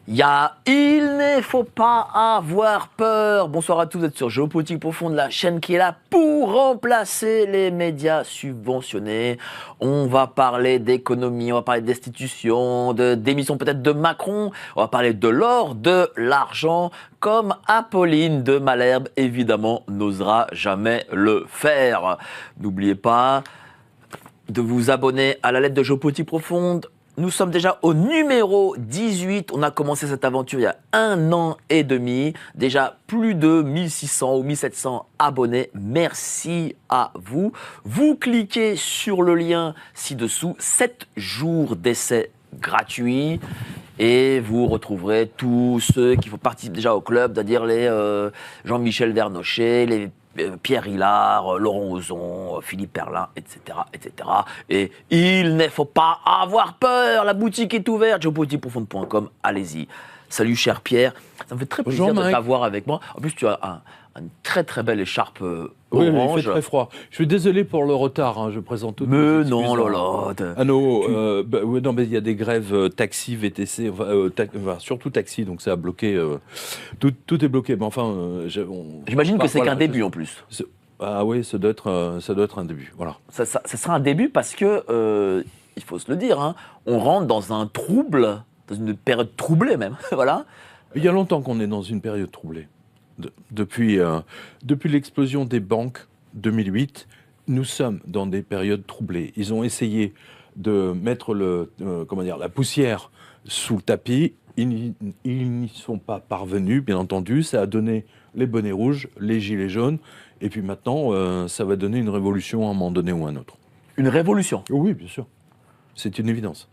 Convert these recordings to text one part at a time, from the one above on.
Il ne faut pas avoir peur. Bonsoir à tous, vous êtes sur Géopolitique Profonde, la chaîne qui est là pour remplacer les médias subventionnés. On va parler d'économie, on va parler d'institutions, de démission peut-être de Macron, on va parler de l'or, de l'argent, comme Apolline de Malherbe, évidemment, n'osera jamais le faire. N'oubliez pas de vous abonner à la lettre de Géopolitique Profonde. Nous sommes déjà au numéro 18. On a commencé cette aventure il y a 1 an et demi. Déjà plus de 1600 ou 1700 abonnés. Merci à vous. Vous cliquez sur le lien ci-dessous. 7 jours d'essai gratuit. Et vous retrouverez tous ceux qui font partie déjà au club, c'est-à-dire les Jean-Michel Vernochet, les Pierre Hillard, Laurent Ozon, Philippe Perlin, etc., etc. Et il ne faut pas avoir peur, la boutique est ouverte, géopolitiqueprofonde.com, allez-y. Salut cher Pierre, ça me fait très plaisir de t'avoir avec moi. En plus tu as une très très belle écharpe orange. Oui, il fait très froid. Je suis désolé pour le retard, hein, je présente tout. Mais non, Lolotte. Ah non, non, mais il y a des grèves taxi, VTC, surtout taxi, donc ça a bloqué. Tout est bloqué, mais enfin... J'imagine que c'est qu'un début en plus. Ah oui, ça doit être un début, voilà. Ça sera un début parce que, il faut se le dire, hein, on rentre dans un trouble, dans une période troublée même, voilà. Il y a longtemps qu'on est dans une période troublée. Depuis l'explosion des banques 2008, nous sommes dans des périodes troublées. Ils ont essayé de mettre la poussière sous le tapis. Ils n'y sont pas parvenus, bien entendu. Ça a donné les bonnets rouges, les gilets jaunes. Et puis maintenant, ça va donner une révolution à un moment donné ou à un autre. Une révolution ? Oui, bien sûr. C'est une évidence.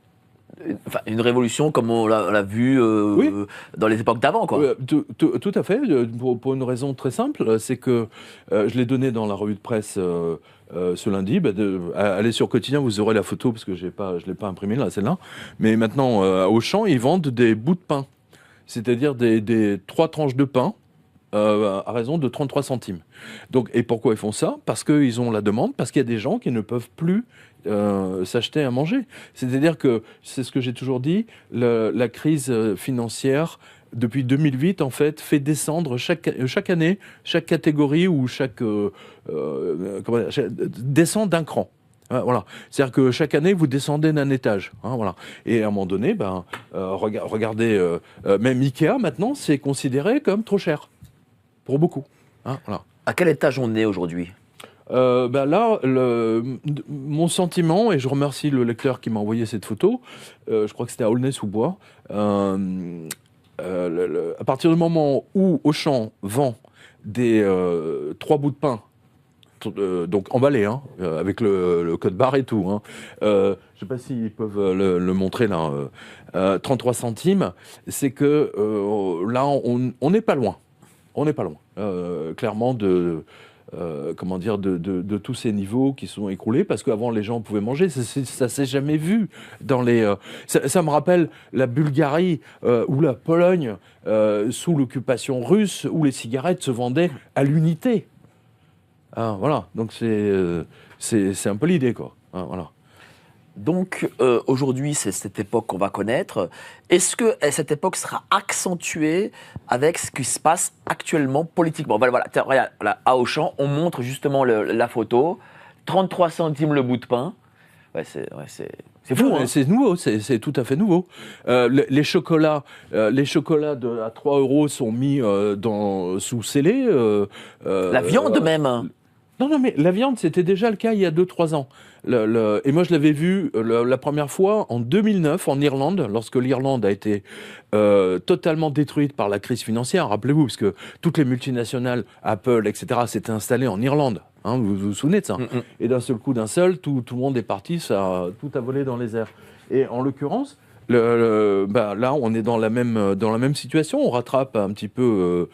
Enfin, une révolution comme on l'a vu dans les époques d'avant, quoi. Tout à fait, pour une raison très simple, c'est que je l'ai donné dans la revue de presse ce lundi. Allez sur Quotidien, vous aurez la photo, parce que je ne l'ai pas imprimée, là, celle-là. Mais maintenant, à Auchan, ils vendent des bouts de pain, c'est-à-dire des 3 tranches de pain, à raison de 33 centimes. Donc, et pourquoi ils font ça ? Parce qu'ils ont la demande, parce qu'il y a des gens qui ne peuvent plus s'acheter à manger. C'est-à-dire que, c'est ce que j'ai toujours dit, la crise financière, depuis 2008, en fait, fait descendre chaque année, chaque catégorie ou descend d'un cran. Voilà. C'est-à-dire que chaque année, vous descendez d'un étage. Hein, voilà. Et à un moment donné, regardez, même Ikea, maintenant, c'est considéré comme trop cher. Pour beaucoup. Hein, voilà. À quel étage on est aujourd'hui ? Là, mon sentiment, et je remercie le lecteur qui m'a envoyé cette photo, je crois que c'était à Aulnay-sous-Bois, à partir du moment où Auchan vend des 3 bouts de pain, donc emballés, hein, avec le code barre et tout, hein, je ne sais pas s'ils peuvent le montrer là, 33 centimes, c'est que là, on n'est pas loin. On n'est pas loin, clairement, de tous ces niveaux qui sont écroulés, parce qu'avant les gens pouvaient manger, ça s'est jamais vu dans les... Ça me rappelle la Bulgarie ou la Pologne sous l'occupation russe, où les cigarettes se vendaient à l'unité. Ah, voilà, donc c'est un peu l'idée, quoi. Ah, voilà. Donc aujourd'hui, c'est cette époque qu'on va connaître. Est-ce que cette époque sera accentuée avec ce qui se passe actuellement politiquement ? Voilà, regarde, à Auchan, on montre justement la photo. 33 centimes le bout de pain. Ouais, c'est fou. Hein. C'est nouveau, c'est tout à fait nouveau. Les chocolats à 3 € sont mis sous scellés. La viande même. Non, mais la viande, c'était déjà le cas il y a 2-3 ans. Et moi, je l'avais vu la première fois en 2009 en Irlande, lorsque l'Irlande a été totalement détruite par la crise financière. Rappelez-vous, parce que toutes les multinationales, Apple, etc., s'étaient installées en Irlande. Hein, vous vous souvenez de ça ? Et d'un seul coup, tout le monde est parti, tout a volé dans les airs. Et en l'occurrence, là, on est dans la même situation. On rattrape un petit peu.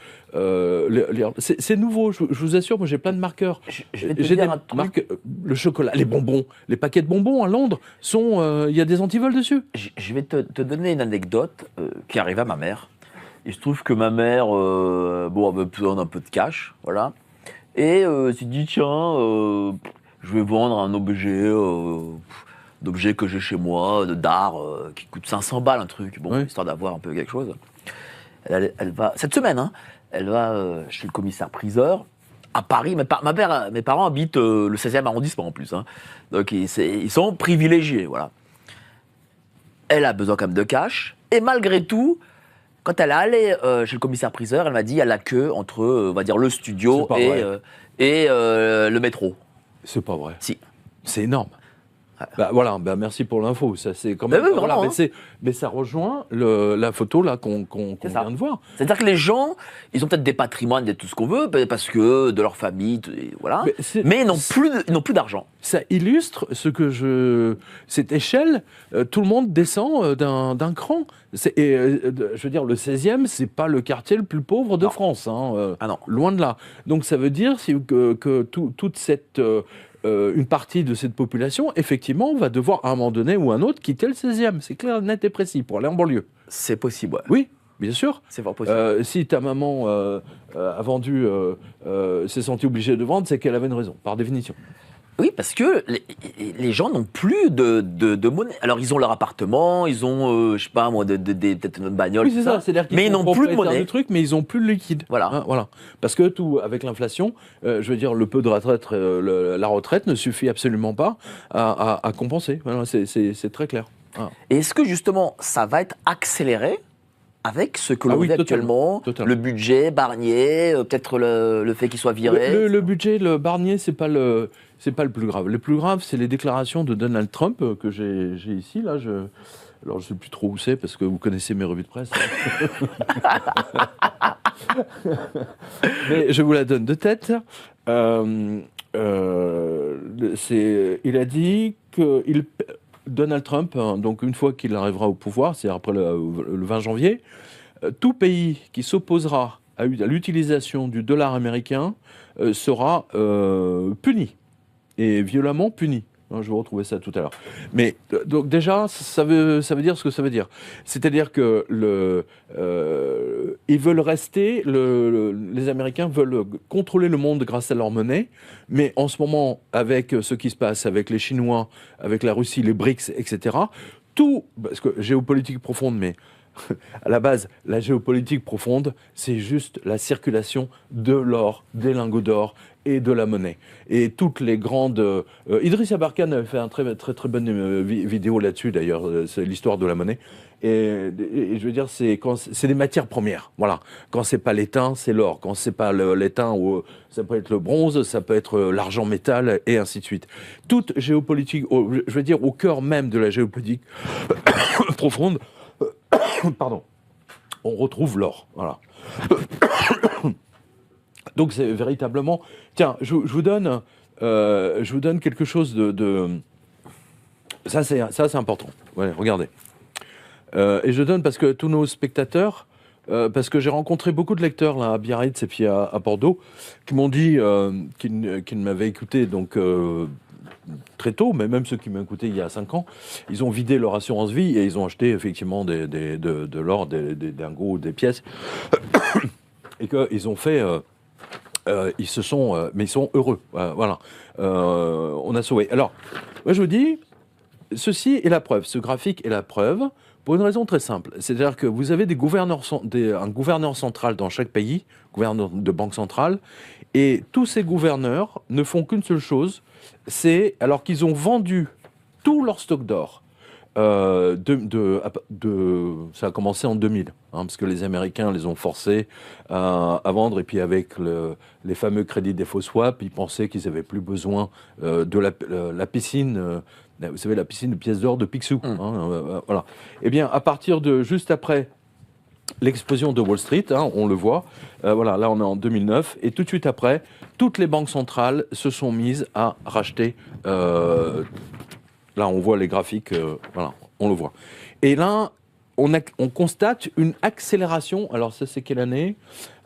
C'est nouveau. Je vous assure, moi, j'ai plein de marqueurs. Je vais te dire un truc. Le chocolat, les bonbons, les paquets de bonbons à Londres il y a des antivols dessus. Je vais te donner une anecdote qui arrive à ma mère. Il se trouve que ma mère, elle avait besoin d'un peu de cash, voilà. Et s'est dit, tiens, je vais vendre un objet d'objets que j'ai chez moi, d'art, qui coûtent 500 balles, un truc, bon, histoire d'avoir un peu quelque chose. Elle va, cette semaine, hein, elle va chez le commissaire-priseur à Paris. Mes parents habitent le 16e arrondissement en plus. Hein. Donc ils sont privilégiés, voilà. Elle a besoin quand même de cash. Et malgré tout, quand elle est allée chez le commissaire-priseur, elle m'a dit il y a la queue entre, on va dire, le studio et le métro. C'est pas vrai. Si. C'est énorme. Bah, voilà, bah, merci pour l'info. Ça, c'est quand même. Mais oui, vraiment, mais ça rejoint la photo là qu'on vient de voir. C'est-à-dire que les gens, ils ont peut-être des patrimoines et tout ce qu'on veut, parce que de leur famille, voilà. Mais ils n'ont plus d'argent. Ça illustre cette échelle. Tout le monde descend d'un cran. Je veux dire, le 16e, c'est pas le quartier le plus pauvre de France. Hein, non. Loin de là. Donc ça veut dire que toute cette une partie de cette population, effectivement, va devoir à un moment donné ou un autre quitter le 16e. C'est clair, net et précis, pour aller en banlieue. C'est possible, ouais. Oui, bien sûr. C'est fort possible. Si ta maman a vendu, s'est sentie obligée de vendre, c'est qu'elle avait une raison, par définition. Oui, parce que les gens n'ont plus de monnaie. Alors, ils ont leur appartement, ils ont, je sais pas moi, peut-être une bagnole, oui, c'est ça. C'est-à-dire qu'ils mais ils n'ont plus de monnaie. Mais ils n'ont plus de liquide. Voilà. Hein, voilà. Parce que tout, avec l'inflation, je veux dire, le peu de retraite, la retraite ne suffit absolument pas à compenser. Voilà, c'est très clair. Voilà. Et est-ce que justement, ça va être accéléré avec ce que l'on vit actuellement, totalement. Le budget Barnier, peut-être le fait qu'il soit viré. Le budget, le Barnier, c'est pas le plus grave. Le plus grave, c'est les déclarations de Donald Trump que j'ai ici. Là, alors, je ne sais plus trop où c'est parce que vous connaissez mes revues de presse. Mais je vous la donne de tête. Il a dit que Donald Trump, donc une fois qu'il arrivera au pouvoir, c'est après le 20 janvier, tout pays qui s'opposera à l'utilisation du dollar américain sera puni, et violemment puni. Je vais retrouver ça tout à l'heure. Mais donc déjà, ça veut dire ce que ça veut dire. C'est-à-dire que ils veulent rester, les Américains veulent contrôler le monde grâce à leur monnaie, mais en ce moment, avec ce qui se passe avec les Chinois, avec la Russie, les BRICS, etc., tout, parce que géopolitique profonde, mais à la base, la géopolitique profonde, c'est juste la circulation de l'or, des lingots d'or et de la monnaie. Et toutes les grandes... Idriss Aberkan avait fait un très bonne vidéo là-dessus, d'ailleurs, c'est l'histoire de la monnaie. Et je veux dire, c'est des matières premières. Voilà. Quand c'est pas l'étain, c'est l'or. Quand c'est pas l'étain, ça peut être le bronze, ça peut être l'argent métal, et ainsi de suite. Toute géopolitique, je veux dire, au cœur même de la géopolitique profonde, pardon, on retrouve l'or. Voilà. Donc c'est véritablement... Tiens, je vous donne quelque chose de... Ça, c'est important. Ouais, regardez. Et je donne parce que tous nos spectateurs, parce que j'ai rencontré beaucoup de lecteurs là, à Biarritz et puis à Bordeaux, qui m'ont dit qu'ils m'avaient écouté donc, très tôt, mais même ceux qui m'ont écouté il y a 5 ans, ils ont vidé leur assurance vie et ils ont acheté effectivement de l'or, des lingots, des pièces, et qu'ils ont fait... ils se sont... mais ils sont heureux. Voilà. On a sauvé. Alors, moi je vous dis, ceci est la preuve. Ce graphique est la preuve pour une raison très simple. C'est-à-dire que vous avez un gouverneur central dans chaque pays, gouverneur de banque centrale, et tous ces gouverneurs ne font qu'une seule chose, c'est, alors qu'ils ont vendu tout leur stock d'or, ça a commencé en 2000, parce que les Américains les ont forcés à vendre, et puis avec les fameux crédits défaut swap, ils pensaient qu'ils n'avaient plus besoin de la piscine, vous savez, la piscine de pièces d'or de Picsou. Voilà. Eh bien, à partir de juste après l'explosion de Wall Street, on le voit, voilà, là on est en 2009, et tout de suite après, toutes les banques centrales se sont mises à racheter. Là, on voit les graphiques, voilà, on le voit. Et là, on constate une accélération. Alors, ça, c'est quelle année ?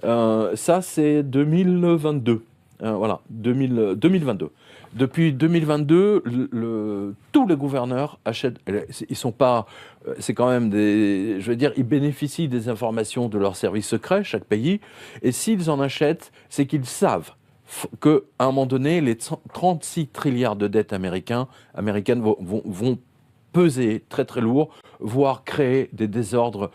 Ça, c'est 2022. Voilà, 2022. Depuis 2022, tous les gouverneurs achètent. Ils sont pas. C'est quand même des. Je veux dire, ils bénéficient des informations de leurs services secrets, chaque pays. Et s'ils en achètent, c'est qu'ils savent qu'à un moment donné, les 36 trilliards de dettes américaines vont peser très très lourd, voire créer des désordres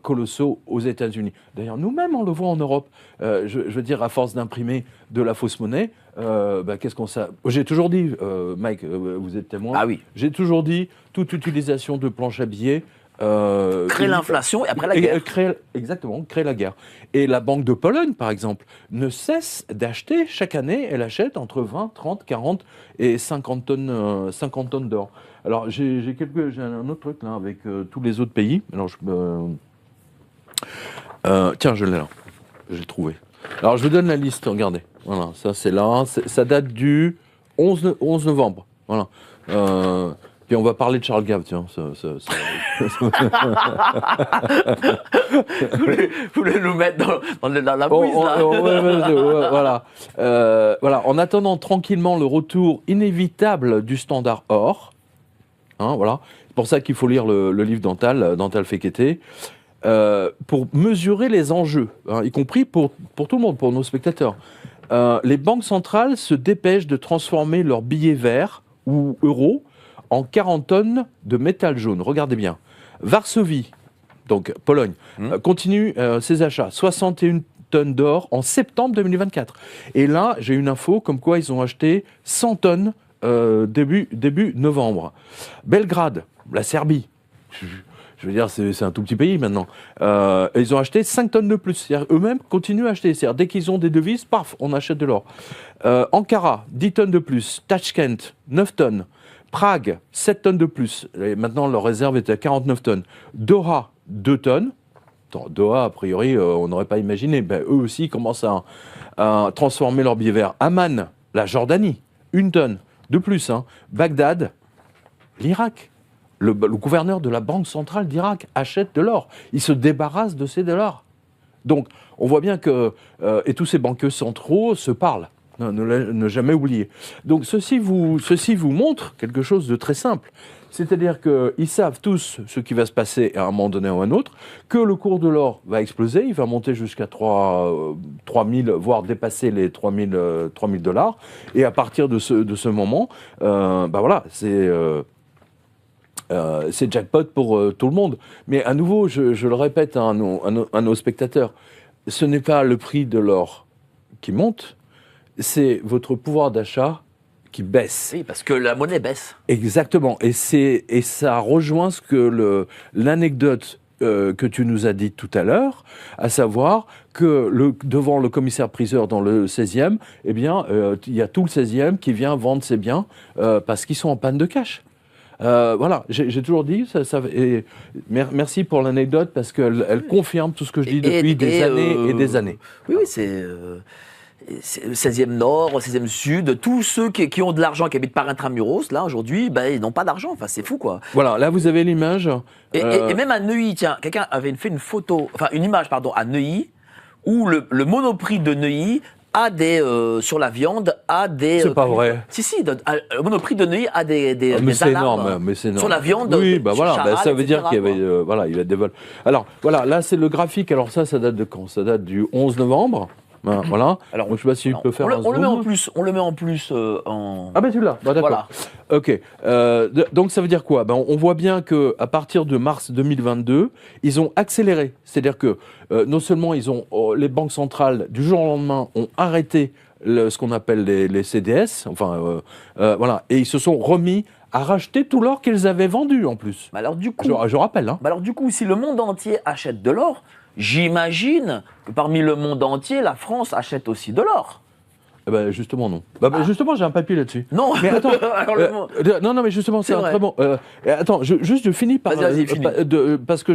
colossaux aux États-Unis. D'ailleurs, nous-mêmes, on le voit en Europe. Je veux dire, à force d'imprimer de la fausse monnaie, qu'est-ce qu'on sait ? J'ai toujours dit, Mike, vous êtes témoin. Ah oui. J'ai toujours dit, toute utilisation de planches à billets crée l'inflation et après la guerre. Exactement, crée la guerre. Et la Banque de Pologne, par exemple, ne cesse d'acheter chaque année. Elle achète entre 20, 30, 40 et 50 tonnes d'or. Alors, j'ai un autre truc là avec tous les autres pays. Alors, tiens, je l'ai là. Je l'ai trouvé. Alors, je vous donne la liste. Regardez. Voilà, ça c'est là. Ça date du 11 novembre. Voilà. Puis on va parler de Charles Gave, tiens. Vous voulez nous mettre dans la bouise, là. Voilà. En attendant tranquillement le retour inévitable du standard or, voilà. C'est pour ça qu'il faut lire le livre Dantal Fekete, pour mesurer les enjeux, y compris pour tout le monde, pour nos spectateurs. Les banques centrales se dépêchent de transformer leurs billets verts ou euros en 40 tonnes de métal jaune. Regardez bien. Varsovie, donc Pologne, continue ses achats. 61 tonnes d'or en septembre 2024. Et là, j'ai une info comme quoi ils ont acheté 100 tonnes début novembre. Belgrade, la Serbie. Je veux dire, c'est un tout petit pays maintenant. Ils ont acheté 5 tonnes de plus. C'est-à-dire, eux-mêmes continuent à acheter. C'est-à-dire, dès qu'ils ont des devises, paf, on achète de l'or. Ankara, 10 tonnes de plus. Tachkent, 9 tonnes. Prague, 7 tonnes de plus. Et maintenant, leur réserve est à 49 tonnes. Doha, 2 tonnes. Doha, a priori, on n'aurait pas imaginé. Ben, eux aussi commencent à transformer leur billets verts. Amman, la Jordanie, 1 tonne de plus. Bagdad, l'Irak. Le gouverneur de la Banque centrale d'Irak achète de l'or. Il se débarrasse de ces dollars. Donc, on voit bien que... et tous ces banquiers centraux se parlent. Ne jamais oublier. Donc, ceci vous montre quelque chose de très simple. C'est-à-dire qu'ils savent tous ce qui va se passer à un moment donné ou à un autre, que le cours de l'or va exploser, il va monter jusqu'à 3 000, voire dépasser les 3 000 $. Et à partir de ce moment, voilà, c'est jackpot pour tout le monde. Mais à nouveau, je le répète à nos spectateurs, ce n'est pas le prix de l'or qui monte, c'est votre pouvoir d'achat qui baisse. Oui, parce que la monnaie baisse. Exactement. Et ça rejoint ce que l'anecdote que tu nous as dit tout à l'heure, à savoir que devant le commissaire-priseur dans le 16e, eh bien, il y a tout le 16e qui vient vendre ses biens parce qu'ils sont en panne de cash. Voilà, j'ai toujours dit, merci pour l'anecdote parce qu'elle confirme tout ce que je dis depuis des années et des années. Oui, c'est le 16e Nord, le 16e Sud, tous ceux qui ont de l'argent, qui habitent par intramuros, là, aujourd'hui, ils n'ont pas d'argent. Enfin, c'est fou, quoi. Voilà, là, vous avez l'image. Et même à Neuilly, tiens, quelqu'un avait fait une image, à Neuilly, où le Monoprix de Neuilly sur la viande, a des... C'est pas vrai. Si, le Monoprix de Neuilly a des mais alarmes énorme, mais c'est énorme. sur la viande. Oui, voilà, ça veut dire qu'il y avait, quoi. il y a des vols. Alors, voilà, là, c'est le graphique. Alors ça date de quand ? Ça date du 11 novembre. Voilà. Alors, donc, je ne sais pas si je peux faire un zoom. On le met en plus en... Ah ben tu l'as, d'accord. Voilà. Ok. Donc ça veut dire quoi ? On voit bien qu'à partir de mars 2022, ils ont accéléré. C'est-à-dire que non seulement les banques centrales, du jour au lendemain, ont arrêté ce qu'on appelle les CDS, voilà, et ils se sont remis à racheter tout l'or qu'ils avaient vendu en plus. Alors du coup, je rappelle. Alors du coup, si le monde entier achète de l'or, j'imagine que parmi le monde entier, la France achète aussi de l'or. Justement, non. Justement, j'ai un papier là-dessus. Non, mais attends. Non, mais justement, c'est très bon. Attends, je finis par. Vas-y, finis. Parce que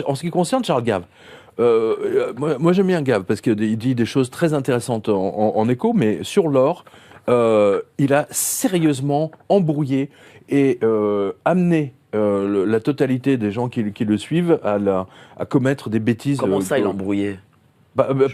en ce qui concerne Charles Gave, moi j'aime bien Gave parce qu'il dit des choses très intéressantes en écho, mais sur l'or, il a sérieusement embrouillé et amené la totalité des gens qui le suivent à commettre des bêtises. Comment ça, il a embrouillé ?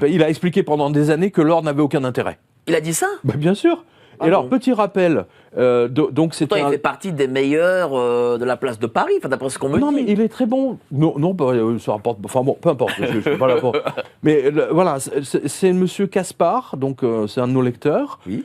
Il a expliqué pendant des années que l'or n'avait aucun intérêt. Il a dit ça ? Bien sûr. Et alors, petit rappel, donc c'était Pourtant, il fait partie des meilleurs de la place de Paris, enfin, d'après ce qu'on me dit. Non, mais il est très bon. Non, bah, ça rapporte. Enfin bon, peu importe. Je suis pas là pour. Mais voilà, c'est Monsieur Caspar, donc c'est un de nos lecteurs, Oui.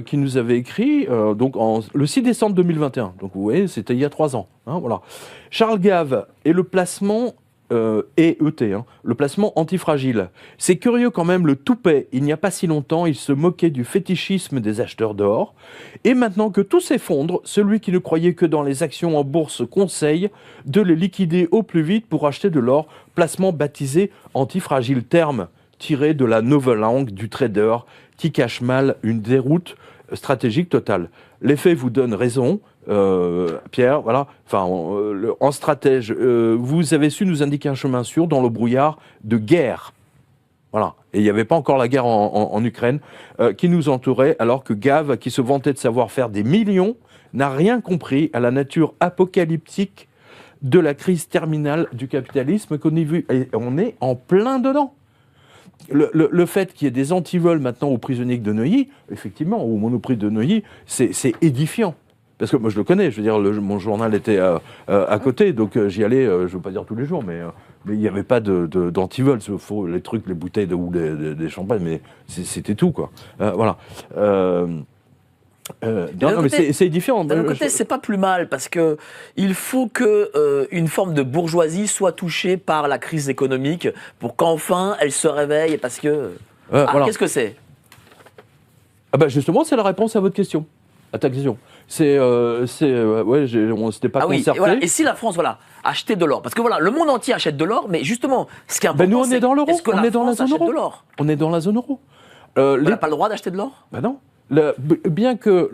qui nous avait écrit le 6 décembre 2021. Donc vous voyez, c'était il y a 3 ans. Hein, voilà. Charles Gave et le placement. Le placement antifragile. C'est curieux quand même, le toupet, il n'y a pas si longtemps, il se moquait du fétichisme des acheteurs d'or. Et maintenant que tout s'effondre, celui qui ne croyait que dans les actions en bourse conseille de les liquider au plus vite pour acheter de l'or, placement baptisé antifragile, terme tiré de la nouvelle langue du trader qui cache mal une déroute stratégique totale. Les faits vous donnent raison. Pierre, voilà. Enfin, en stratège, vous avez su nous indiquer un chemin sûr dans le brouillard de guerre. Voilà. Et il n'y avait pas encore la guerre en Ukraine qui nous entourait, alors que Gave, qui se vantait de savoir faire des millions, n'a rien compris à la nature apocalyptique de la crise terminale du capitalisme qu'on y vu. Et on est en plein dedans. Le fait qu'il y ait des antivols maintenant aux prisonniers de Neuilly, effectivement, au Monoprix de Neuilly, c'est édifiant. Parce que moi je le connais, je veux dire, mon journal était à côté, donc j'y allais, je ne veux pas dire tous les jours, mais il n'y avait pas d'antivol, les trucs, les bouteilles ou des champagnes, mais c'était tout, quoi. Voilà. Non, mais c'est édifiant. D'un autre côté, c'est pas plus mal, parce que il faut que une forme de bourgeoisie soit touchée par la crise économique pour qu'enfin elle se réveille, parce que... voilà. Qu'est-ce que c'est ? Ah bah justement, c'est la réponse à votre question, à ta question. On s'était pas concerté. Voilà. Et si la France, achetait de l'or, parce que le monde entier achète de l'or, mais justement, ce qui est important, nous on est dans l'euro, on est dans la zone euro. On est dans la zone euro. On n'a pas le droit d'acheter de l'or ? Ben non. Bien que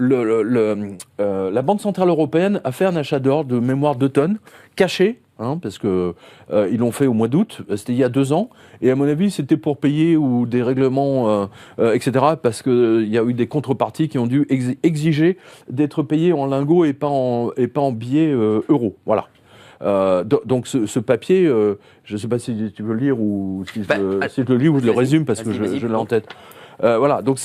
la Banque Centrale Européenne a fait un achat d'or de mémoire 2 tonnes, caché, parce que ils l'ont fait au mois d'août, c'était il y a 2 ans, et à mon avis c'était pour payer ou des règlements, etc., parce qu'il y a eu des contreparties qui ont dû exiger d'être payés en lingots et pas en billets euros. Voilà. Donc ce papier, je ne sais pas si tu veux le lire ou si je le lis ou je le résume parce que je l'ai en tête. Voilà, donc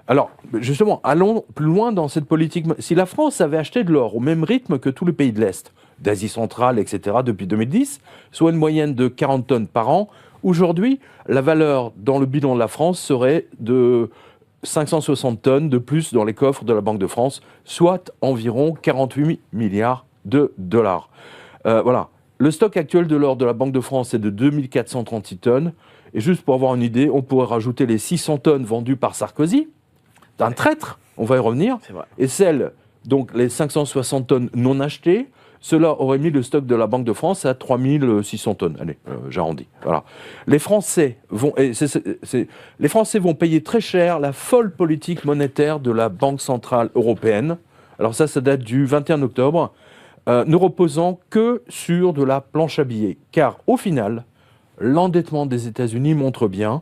alors, justement, allons plus loin dans cette politique. Si la France avait acheté de l'or au même rythme que tous les pays de l'Est, d'Asie centrale, etc., depuis 2010, soit une moyenne de 40 tonnes par an, aujourd'hui, la valeur dans le bilan de la France serait de 560 tonnes de plus dans les coffres de la Banque de France, soit environ 48 milliards de dollars. Voilà. Le stock actuel de l'or de la Banque de France est de 2436 tonnes. Et juste pour avoir une idée, on pourrait rajouter les 600 tonnes vendues par Sarkozy, d'un traître, on va y revenir, et donc les 560 tonnes non achetées, cela aurait mis le stock de la Banque de France à 3600 tonnes. Allez, j'arrondis. Voilà. Les Français vont payer très cher la folle politique monétaire de la Banque Centrale Européenne. Alors ça date du 21 octobre, ne reposant que sur de la planche à billets. Car au final, l'endettement des États-Unis montre bien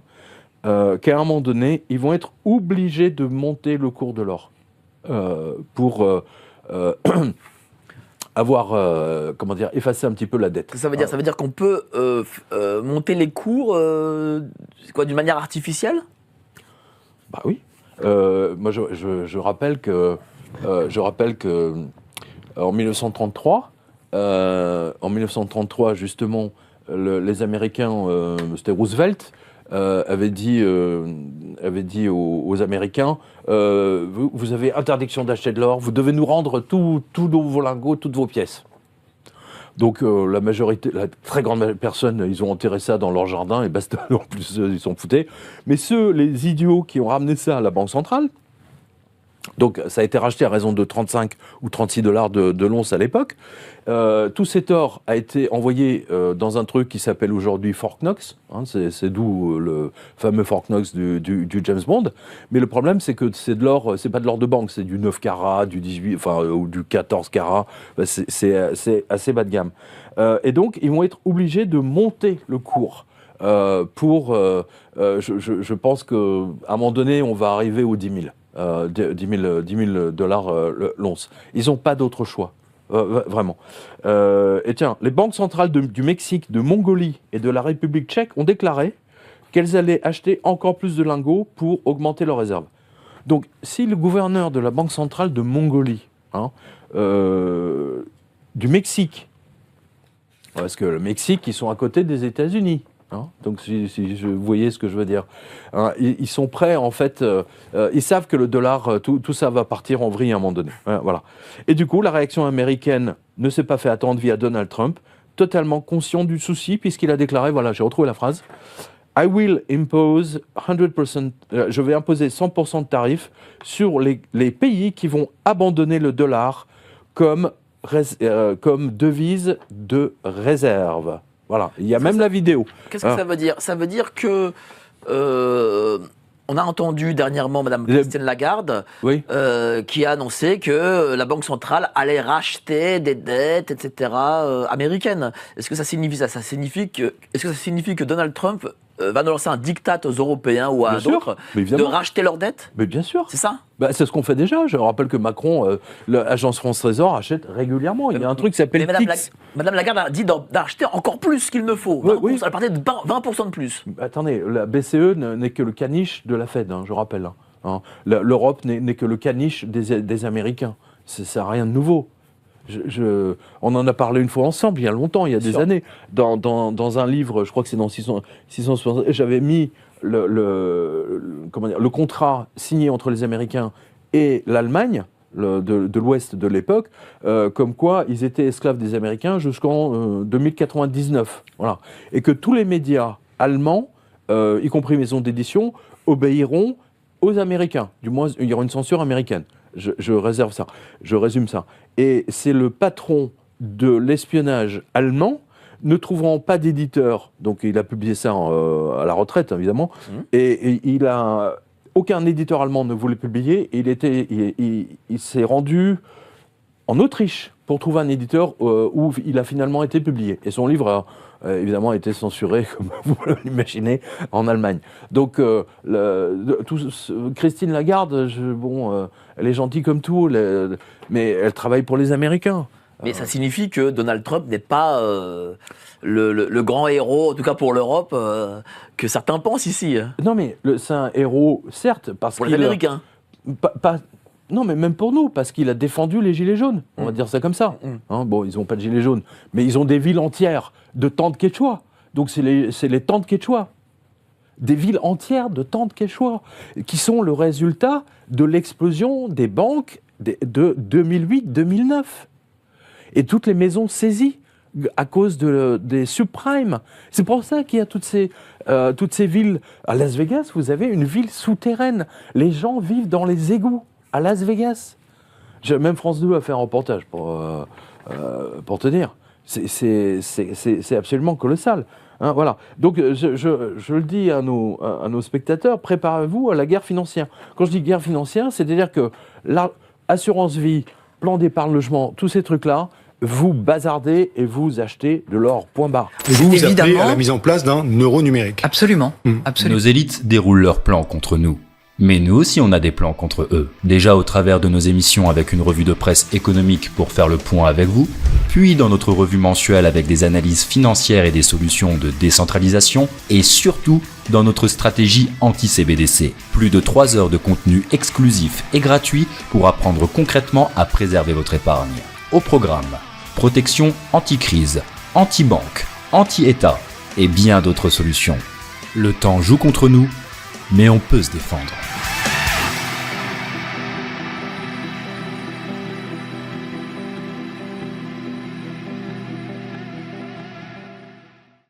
qu'à un moment donné, ils vont être obligés de monter le cours de l'or pour avoir, effacé un petit peu la dette. Ça veut dire qu'on peut monter les cours d'une manière artificielle ? Bah oui. Moi, je rappelle que en 1933, justement, les Américains, c'était Roosevelt, avait dit aux Américains, vous avez interdiction d'acheter de l'or, vous devez nous rendre tous vos lingots, toutes vos pièces. Donc la très grande personne, ils ont enterré ça dans leur jardin et basta, en plus ils s'en foutaient. Mais les idiots qui ont ramené ça à la Banque centrale, donc ça a été racheté à raison de 35 ou 36 dollars de l'once à l'époque. Tout cet or a été envoyé dans un truc qui s'appelle aujourd'hui Fort Knox. C'est d'où le fameux Fort Knox du James Bond. Mais le problème, c'est que c'est de l'or, c'est pas de l'or de banque, c'est du 9 carats, du 18, ou du 14 carats. C'est assez bas de gamme. Et donc, ils vont être obligés de monter le cours. Je pense qu'à un moment donné, on va arriver aux 10 000. 10 000 dollars l'once. Ils n'ont pas d'autre choix, vraiment. Et tiens, les banques centrales du Mexique, de Mongolie et de la République tchèque ont déclaré qu'elles allaient acheter encore plus de lingots pour augmenter leurs réserves. Donc, si le gouverneur de la Banque centrale de Mongolie, du Mexique, parce que le Mexique, ils sont à côté des États-Unis. Donc, si vous voyez ce que je veux dire. Ils sont prêts, en fait, ils savent que le dollar, tout ça va partir en vrille à un moment donné. Voilà. Et du coup, la réaction américaine ne s'est pas fait attendre via Donald Trump, totalement conscient du souci, puisqu'il a déclaré, voilà, j'ai retrouvé la phrase, I will impose 100%, je vais imposer 100% de tarifs sur les pays qui vont abandonner le dollar comme devise de réserve. Voilà, il y a même la vidéo. Qu'est-ce que ça veut dire ? Ça veut dire que on a entendu dernièrement Mme Christine Lagarde qui a annoncé que la Banque centrale allait racheter des dettes, etc. Américaines. Est-ce que ça signifie ça ? Est-ce que ça signifie que Donald Trump va nous lancer un diktat aux Européens ou à d'autres de racheter leurs dettes ? Mais bien sûr. C'est ça ? C'est ce qu'on fait déjà. Je rappelle que Macron, l'agence France Trésor, achète régulièrement. Il y a un truc qui s'appelle TIX. Madame Lagarde a dit d'acheter encore plus qu'il ne faut. Elle parlait de 20% de plus. Attendez, la BCE n'est que le caniche de la Fed, je rappelle. L'Europe n'est que le caniche des Américains. Ça n'a rien de nouveau. On en a parlé une fois ensemble, il y a longtemps, il y a des années. Dans un livre, je crois que c'est dans 660, j'avais mis le contrat signé entre les Américains et l'Allemagne de l'Ouest de l'époque, comme quoi ils étaient esclaves des Américains jusqu'en 2099. Voilà. Et que tous les médias allemands, y compris maisons d'édition, obéiront aux Américains. Du moins, il y aura une censure américaine. Je réserve ça, je résume ça. Et c'est le patron de l'espionnage allemand, ne trouvant pas d'éditeur, donc il a publié ça à la retraite évidemment, et aucun éditeur allemand ne voulait publier, il s'est rendu en Autriche pour trouver un éditeur où il a finalement été publié. Et son livre évidemment a été censuré, comme vous l'imaginez, en Allemagne. Donc Christine Lagarde, elle est gentille comme tout, mais elle travaille pour les Américains. Mais ça signifie que Donald Trump n'est pas le grand héros, en tout cas pour l'Europe, que certains pensent ici. Non, mais c'est un héros, certes, parce pour les Américains. Non, mais même pour nous, parce qu'il a défendu les Gilets jaunes. On va dire ça comme ça. Bon, ils n'ont pas de Gilets jaunes, mais ils ont des villes entières de tentes quechua. Donc c'est les tentes quechua. Des villes entières de tentes quechua, qui sont le résultat de l'explosion des banques de 2008-2009. Et toutes les maisons saisies à cause des subprimes. C'est pour ça qu'il y a toutes ces villes. À Las Vegas, vous avez une ville souterraine. Les gens vivent dans les égouts à Las Vegas. Même France 2 a fait un reportage pour te dire. C'est absolument colossal. Voilà. Donc, je le dis à nos spectateurs, préparez-vous à la guerre financière. Quand je dis guerre financière, c'est-à-dire que l'assurance vie, plan d'épargne logement, tous ces trucs-là, vous bazardez et vous achetez de l'or, point barre. Et vous appelez à la mise en place d'un euro numérique. Absolument. Absolument. Nos élites déroulent leurs plans contre nous. Mais nous aussi on a des plans contre eux. Déjà au travers de nos émissions avec une revue de presse économique pour faire le point avec vous, puis dans notre revue mensuelle avec des analyses financières et des solutions de décentralisation, et surtout dans notre stratégie anti-CBDC. Plus de 3 heures de contenu exclusif et gratuit pour apprendre concrètement à préserver votre épargne. Au programme, protection anti-crise, anti-banque, anti-État et bien d'autres solutions. Le temps joue contre nous, mais on peut se défendre.